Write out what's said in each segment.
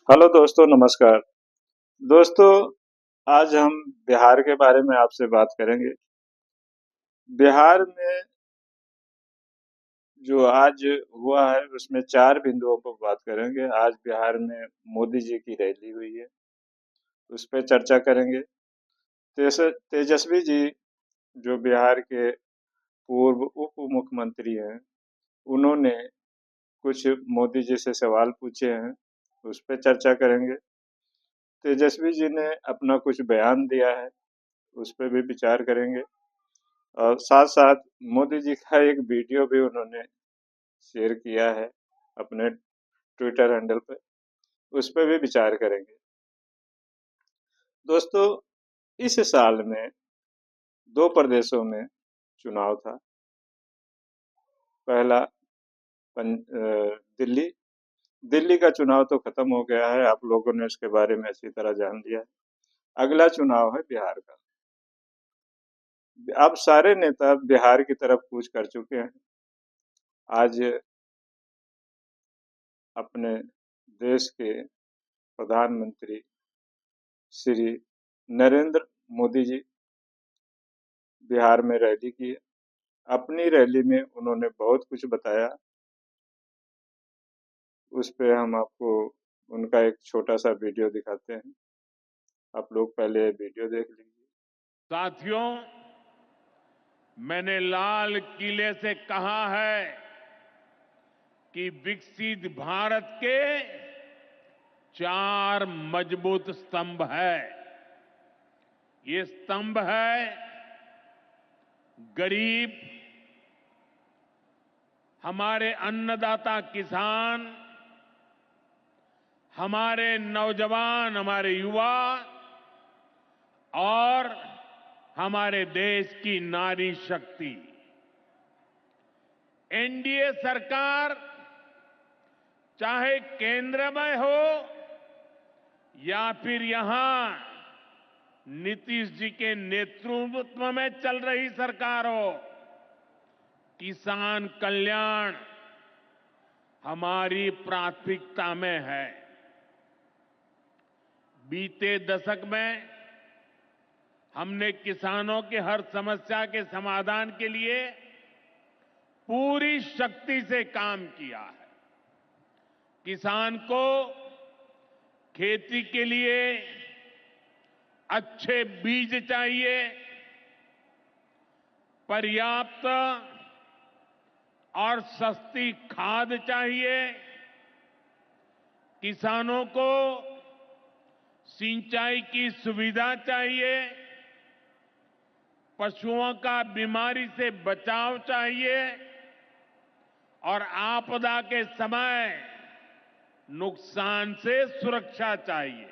Hello दोस्तों, नमस्कार। दोस्तों, आज हम बिहार के बारे में आपसे बात करेंगे। बिहार में जो आज हुआ है उसमें 4 बिंदुओं पर बात करेंगे। आज बिहार में मोदी जी की रैली हुई है, उस पे चर्चा करेंगे। तेजस्वी जी जो बिहार के पूर्व उप मुख्यमंत्री हैं, उन्होंने कुछ मोदी जी से सवाल पूछे हैं, उस पे चर्चा करेंगे। तेजस्वी जी ने अपना कुछ बयान दिया है, उस पे भी विचार करेंगे। और साथ साथ मोदी जी का एक वीडियो भी उन्होंने शेयर किया है अपने ट्विटर हैंडल पे, उस पे भी विचार करेंगे। दोस्तों, इस साल में 2 प्रदेशों में चुनाव था। पहला दिल्ली। दिल्ली का चुनाव तो खत्म हो गया है, आप लोगों ने उसके बारे में अच्छी तरह जान लिया है। अगला चुनाव है बिहार का। अब सारे नेता बिहार की तरफ कूच कर चुके हैं। आज अपने देश के प्रधानमंत्री श्री नरेंद्र मोदी जी बिहार में रैली की। अपनी रैली में उन्होंने बहुत कुछ बताया। उस पे हम आपको उनका एक छोटा सा वीडियो दिखाते हैं। आप लोग पहले वीडियो देख लीजिए। साथियों, मैंने लाल किले से कहा है कि विकसित भारत के 4 मजबूत स्तंभ है। ये स्तंभ है गरीब, हमारे अन्नदाता किसान, हमारे नौजवान, हमारे युवा और हमारे देश की नारी शक्ति। एनडीए सरकार चाहे केंद्र में हो या फिर यहां नीतीश जी के नेतृत्व में चल रही सरकार हो, किसान कल्याण हमारी प्राथमिकता में है। बीते दशक में हमने किसानों की हर समस्या के समाधान के लिए पूरी शक्ति से काम किया है। किसान को खेती के लिए अच्छे बीज चाहिए, पर्याप्त और सस्ती खाद चाहिए, किसानों को सिंचाई की सुविधा चाहिए, पशुओं का बीमारी से बचाव चाहिए और आपदा के समय नुकसान से सुरक्षा चाहिए।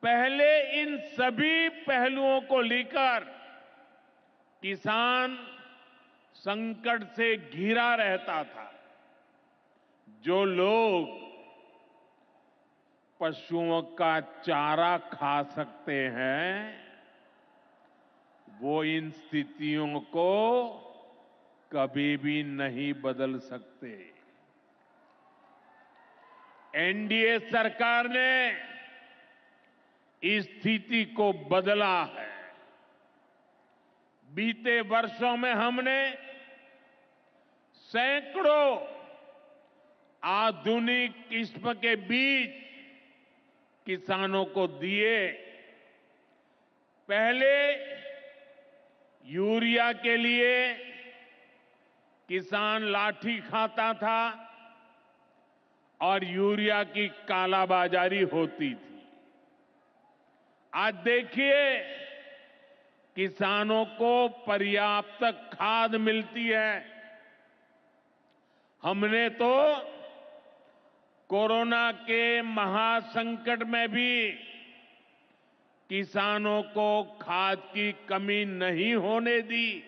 पहले इन सभी पहलुओं को लेकर किसान संकट से घिरा रहता था। जो लोग पशुओं का चारा खा सकते हैं, वो इन स्थितियों को कभी भी नहीं बदल सकते। एनडीए सरकार ने इस स्थिति को बदला है। बीते वर्षों में हमने सैकड़ों आधुनिक किस्म के बीज किसानों को दिए। पहले यूरिया के लिए किसान लाठी खाता था और यूरिया की कालाबाजारी होती थी। आज देखिए, किसानों को पर्याप्त खाद मिलती है। हमने तो कोरोना के महासंकट में भी किसानों को खाद की कमी नहीं होने दी।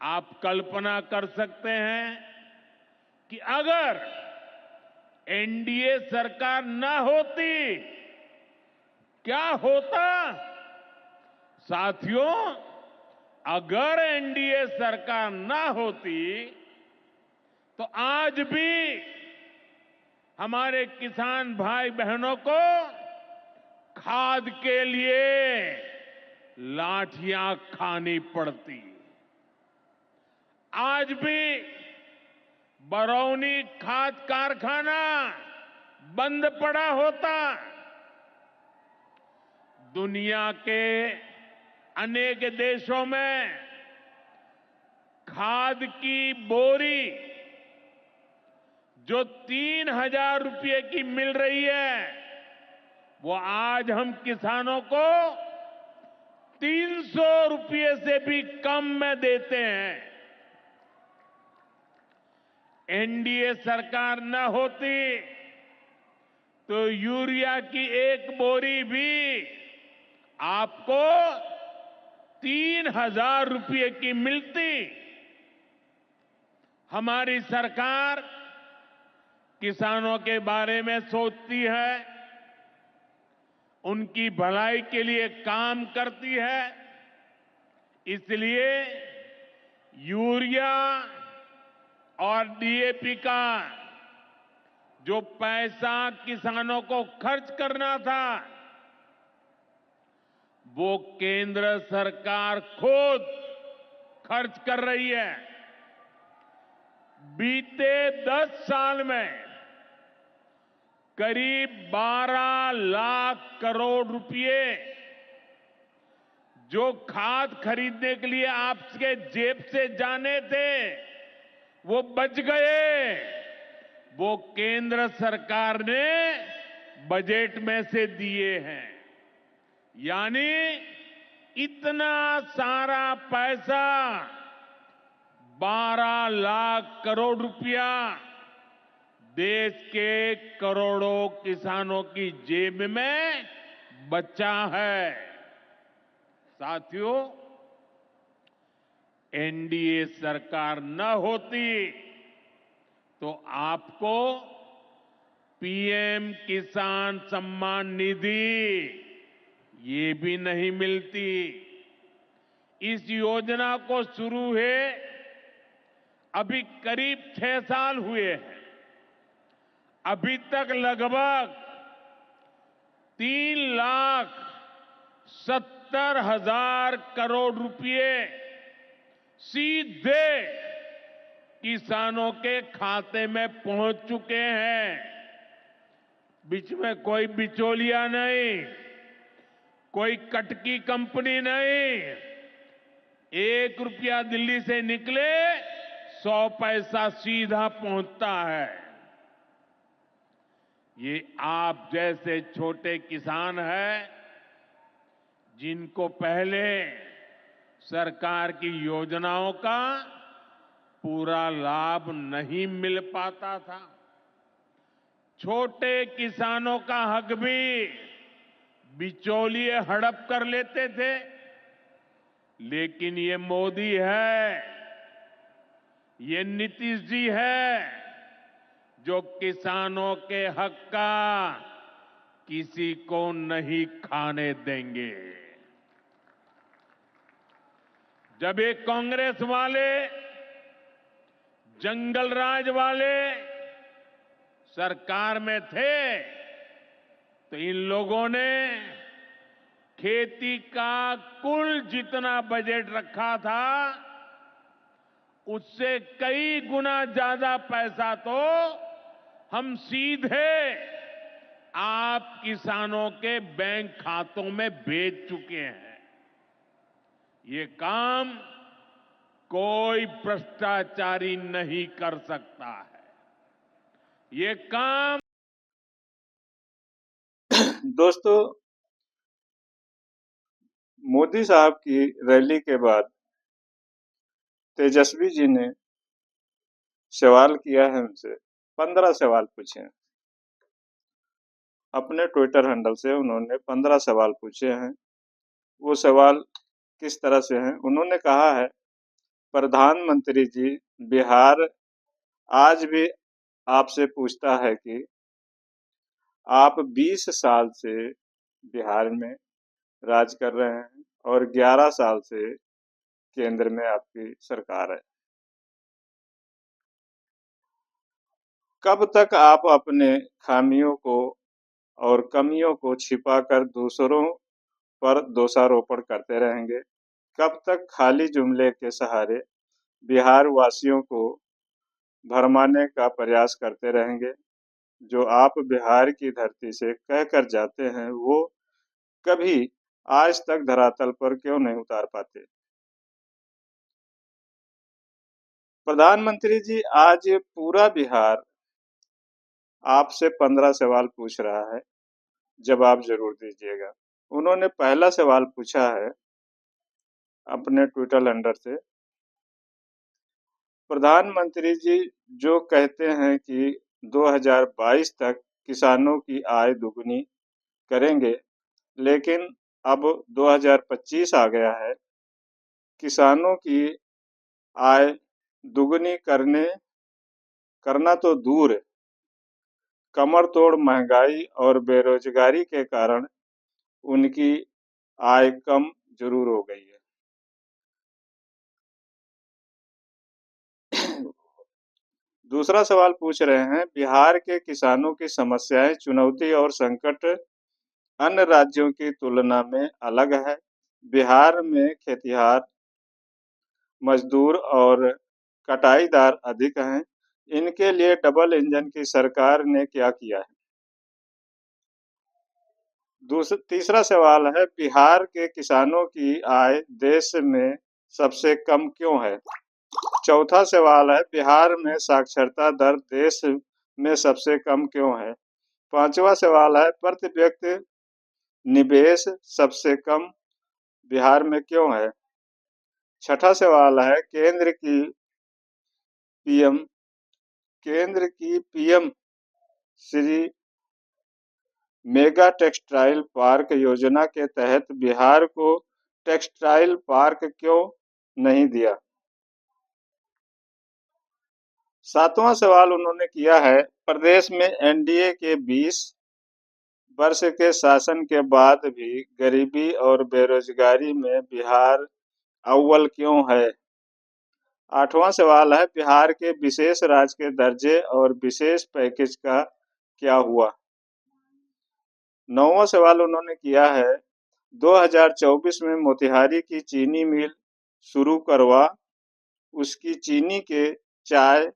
आप कल्पना कर सकते हैं कि अगर एनडीए सरकार न होती, क्या होता। साथियों, अगर एनडीए सरकार न होती तो आज भी हमारे किसान भाई बहनों को खाद के लिए लाठियां खानी पड़ती। आज भी बरौनी खाद कारखाना बंद पड़ा होता, दुनिया के अनेक देशों में खाद की बोरी जो 3,000 रुपये की मिल रही है, वो आज हम किसानों को 300 रुपये से भी कम में देते हैं। एनडीए सरकार न होती तो यूरिया की एक बोरी भी आपको 3,000 रुपये की मिलती। हमारी सरकार किसानों के बारे में सोचती है, उनकी भलाई के लिए काम करती है। इसलिए यूरिया और डीएपी का जो पैसा किसानों को खर्च करना था, वो केंद्र सरकार खुद खर्च कर रही है। बीते 10 साल में करीब 12 लाख करोड़ रुपए जो खाद खरीदने के लिए आपके जेब से जाने थे, वो बच गए। वो केंद्र सरकार ने बजट में से दिए हैं। यानी इतना सारा पैसा, 12 लाख करोड़ रुपया देश के करोड़ों किसानों की जेब में बचा है। साथियों, एनडीए सरकार न होती तो आपको पीएम किसान सम्मान निधि ये भी नहीं मिलती। इस योजना को शुरू हुए अभी करीब 6 साल हुए हैं। अभी तक लगभग 3,70,000 करोड़ रुपए सीधे किसानों के खाते में पहुंच चुके हैं। बीच में कोई बिचौलिया नहीं, कोई कटकी कंपनी नहीं। 1 रुपया दिल्ली से निकले, 100 पैसा सीधा पहुंचता है। ये आप जैसे छोटे किसान हैं, जिनको पहले सरकार की योजनाओं का पूरा लाभ नहीं मिल पाता था। छोटे किसानों का हक भी बिचौलिए हड़प कर लेते थे। लेकिन ये मोदी है, ये नीतीश जी है, जो किसानों के हक का किसी को नहीं खाने देंगे। जब ये कांग्रेस वाले, जंगल राज वाले सरकार में थे, तो इन लोगों ने खेती का कुल जितना बजट रखा था, उससे कई गुना ज्यादा पैसा तो हम सीधे आप किसानों के बैंक खातों में भेज चुके हैं। ये काम कोई भ्रष्टाचारी नहीं कर सकता है। ये काम दोस्तों, मोदी साहब की रैली के बाद तेजस्वी जी ने सवाल किया है, उनसे 15 सवाल पूछे हैं। अपने ट्विटर हैंडल से उन्होंने 15 सवाल पूछे हैं। वो सवाल किस तरह से हैं? उन्होंने कहा है, प्रधानमंत्री जी, बिहार आज भी आपसे पूछता है कि आप 20 साल से बिहार में राज कर रहे हैं और 11 साल से केंद्र में आपकी सरकार है। कब तक आप अपने खामियों को और कमियों को छिपाकर दूसरों पर दोषारोपण करते रहेंगे? कब तक खाली जुमले के सहारे बिहार वासियों को भरमाने का प्रयास करते रहेंगे? जो आप बिहार की धरती से कहकर जाते हैं, वो कभी आज तक धरातल पर क्यों नहीं उतार पाते? प्रधानमंत्री जी, आज पूरा बिहार आपसे 15 सवाल पूछ रहा है, जवाब जरूर दीजिएगा। उन्होंने पहला सवाल पूछा है अपने ट्विटर हैंडल से, प्रधानमंत्री जी जो कहते हैं कि 2022 तक किसानों की आय दुगनी करेंगे, लेकिन अब 2025 आ गया है, किसानों की आय दुगनी करना तो दूर, कमर तोड़ महंगाई और बेरोजगारी के कारण उनकी आय कम जरूर हो गई है। दूसरा सवाल पूछ रहे हैं, बिहार के किसानों की समस्याएं, चुनौती और संकट अन्य राज्यों की तुलना में अलग है। बिहार में खेतिहर, मजदूर और कटाईदार अधिक हैं। इनके लिए डबल इंजन की सरकार ने क्या किया है? तीसरा सवाल है, बिहार के किसानों की आय देश में सबसे कम क्यों है? चौथा सवाल है, बिहार में साक्षरता दर देश में सबसे कम क्यों है? पांचवा सवाल है, प्रति व्यक्ति निवेश सबसे कम बिहार में क्यों है? छठा सवाल है, पीएम केंद्र की PM Shri mega textile park योजना के तहत बिहार को टेक्सटाइल पार्क क्यों नहीं दिया? सातवां सवाल उन्होंने किया है, प्रदेश में एनडीए के 20 वर्ष के शासन के बाद भी गरीबी और बेरोजगारी में बिहार अव्वल क्यों है? आठवां सवाल है, बिहार के विशेष राज्य के दर्जे और विशेष पैकेज का क्या हुआ? नौवां सवाल उन्होंने किया है, 2024 में मोतिहारी की चीनी मिल शुरू करवा, उसकी चीनी के चाय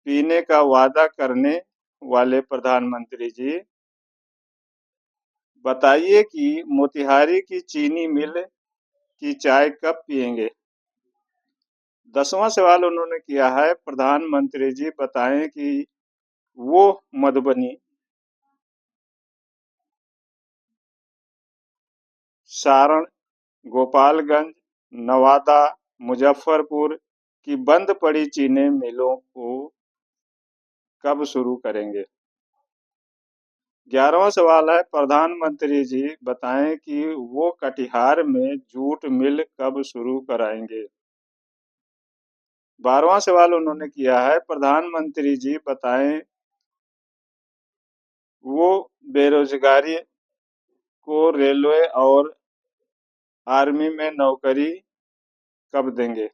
पीने का वादा करने वाले प्रधानमंत्री जी, बताइए कि मोतिहारी की चीनी मिल की चाय कब पिएंगे? 10वां सवाल उन्होंने किया है, प्रधानमंत्री जी बताएं कि वो मधुबनी, सारण, गोपालगंज, नवादा, मुजफ्फरपुर की बंद पड़ी चीनी मिलों को कब शुरू करेंगे? 11वां सवाल है, प्रधानमंत्री जी बताएं कि वो कटिहार में जूट मिल कब शुरू कराएंगे? 12वां सवाल उन्होंने किया है, प्रधानमंत्री जी बताएं वो बेरोजगारी को रेलवे और आर्मी में नौकरी कब देंगे?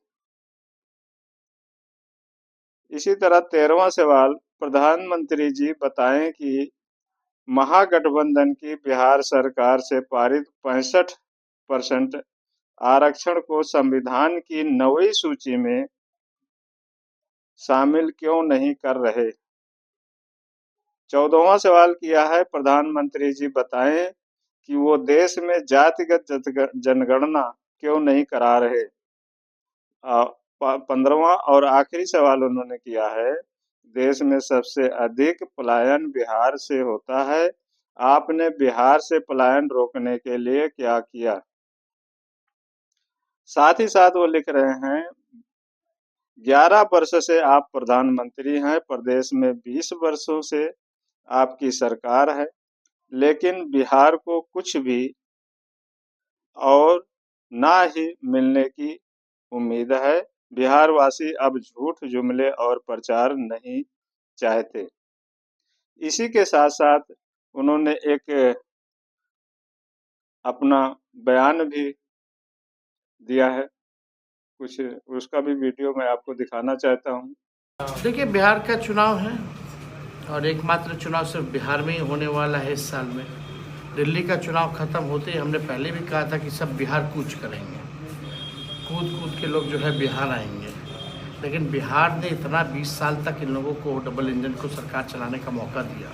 इसी तरह 13वां सवाल, प्रधानमंत्री जी बताएं कि महागठबंधन की बिहार सरकार से पारित 65% आरक्षण को संविधान की 9वीं सूची में शामिल क्यों नहीं कर रहे? 14वां सवाल किया है, प्रधानमंत्री जी बताएं कि वो देश में जातिगत जनगणना क्यों नहीं करा रहे? 15वां और आखिरी सवाल उन्होंने किया है, देश में सबसे अधिक पलायन बिहार से होता है, आपने बिहार से पलायन रोकने के लिए क्या किया? साथ ही साथ वो लिख रहे हैं, 11 वर्ष से आप प्रधानमंत्री हैं, प्रदेश में 20 वर्षों से आपकी सरकार है, लेकिन बिहार को कुछ भी और ना ही मिलने की उम्मीद है। बिहार वासी अब झूठ, जुमले और प्रचार नहीं चाहते। इसी के साथ साथ उन्होंने एक अपना बयान भी दिया है, कुछ उसका भी वीडियो मैं आपको दिखाना चाहता हूँ। देखिए, बिहार का चुनाव है और एकमात्र चुनाव सिर्फ बिहार में ही होने वाला है इस साल में। दिल्ली का चुनाव ख़त्म होते ही हमने पहले भी कहा था कि सब बिहार कूच करेंगे, कूद कूद के लोग जो है बिहार आएंगे। लेकिन बिहार ने इतना 20 साल तक इन लोगों को डबल इंजन को सरकार चलाने का मौका दिया।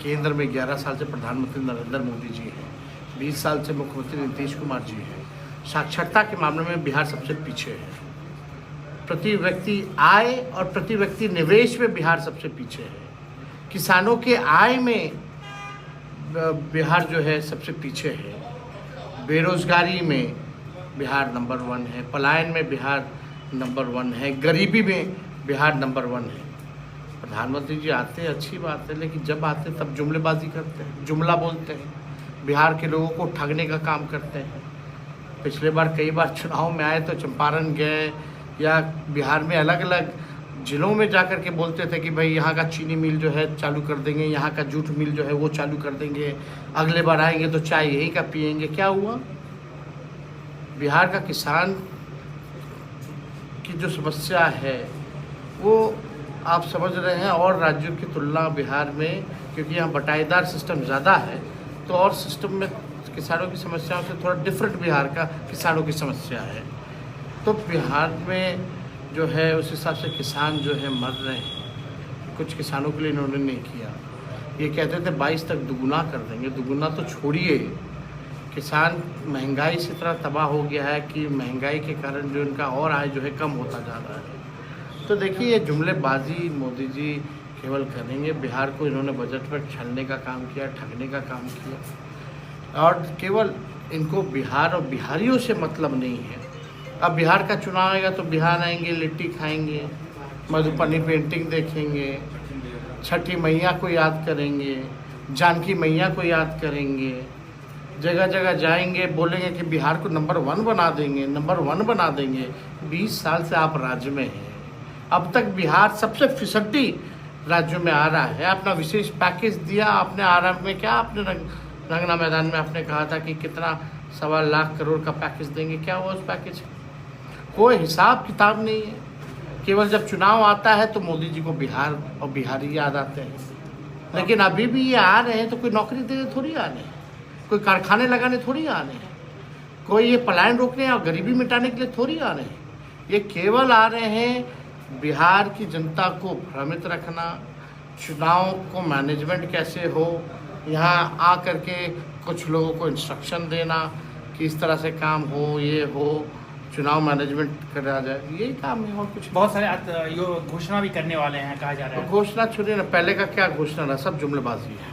केंद्र में 11 साल से प्रधानमंत्री नरेंद्र मोदी जी हैं, 20 साल से मुख्यमंत्री नीतीश कुमार जी हैं। साक्षरता के मामले में बिहार सबसे पीछे है। प्रति व्यक्ति आय और प्रति व्यक्ति निवेश में बिहार सबसे पीछे है। किसानों के आय में बिहार जो है सबसे पीछे है। बेरोजगारी में बिहार नंबर 1 है। पलायन में बिहार नंबर 1 है। गरीबी में बिहार नंबर 1 है। प्रधानमंत्री जी आते हैं, अच्छी बात है, लेकिन जब आते हैं तब जुमलेबाजी करते हैं, जुमला बोलते हैं, बिहार के लोगों को ठगने का काम करते हैं। पिछले बार कई बार चुनाव में आए तो चंपारण गए या बिहार में अलग अलग जिलों में जाकर के बोलते थे कि भाई यहाँ का चीनी मिल जो है चालू कर देंगे, यहाँ का जूट मिल जो है वो चालू कर देंगे, अगले बार आएंगे तो चाय यहीं का पिएंगे। क्या हुआ? बिहार का किसान की जो समस्या है वो आप समझ रहे हैं, और राज्यों की तुलना बिहार में, क्योंकि यहाँ बटाईदार सिस्टम ज़्यादा है तो और सिस्टम में किसानों की समस्याओं से थोड़ा डिफरेंट बिहार का किसानों की समस्या है। तो बिहार में जो है उस हिसाब से किसान जो है मर रहे हैं। कुछ किसानों के लिए इन्होंने नहीं किया। ये कहते थे 22 तक दुगुना कर देंगे, दुगुना तो छोड़िए, किसान महंगाई से इतना तबाह हो गया है कि महंगाई के कारण जो इनका और आय जो है कम होता जा रहा है। तो देखिए ये जुमलेबाजी मोदी जी केवल करेंगे। बिहार को इन्होंने बजट पर छलने का काम किया, ठगने का काम किया, और केवल इनको बिहार और बिहारियों से मतलब नहीं है। अब बिहार का चुनाव आएगा तो बिहार आएंगे, लिट्टी खाएंगे, मधुबनी पेंटिंग देखेंगे, छठी मैया को याद करेंगे, जानकी मैया को याद करेंगे, जगह जगह जाएंगे, बोलेंगे कि बिहार को नंबर 1 बना देंगे, नंबर 1 बना देंगे। 20 साल से आप राज्य में हैं, अब तक बिहार सबसे फिसड्डी राज्यों में आ रहा है। अपना विशेष पैकेज दिया आपने आरंभ में, क्या आपने रंगना मैदान में आपने कहा था कि कितना 1.25 लाख करोड़ का पैकेज देंगे, क्या हुआ उस पैकेज? कोई हिसाब किताब नहीं है। केवल जब चुनाव आता है तो मोदी जी को बिहार और बिहारी याद आते हैं। लेकिन अभी भी ये आ रहे हैं तो कोई नौकरी देने थोड़ी आने हैं, कोई कारखाने लगाने थोड़ी आने हैं, कोई ये पलायन रोकने और गरीबी मिटाने के लिए थोड़ी आ रहे हैं। ये केवल आ रहे हैं बिहार की जनता को भ्रमित रखना, चुनाव को मैनेजमेंट कैसे हो, यहाँ आ करके कुछ लोगों को इंस्ट्रक्शन देना कि इस तरह से काम हो, ये हो, चुनाव मैनेजमेंट करा जाए, यही काम है और कुछ। बहुत सारे घोषणा भी करने वाले हैं कहा जा रहा है। घोषणा छोड़िए ना, पहले का क्या घोषणा रहा, सब जुमलेबाजी है।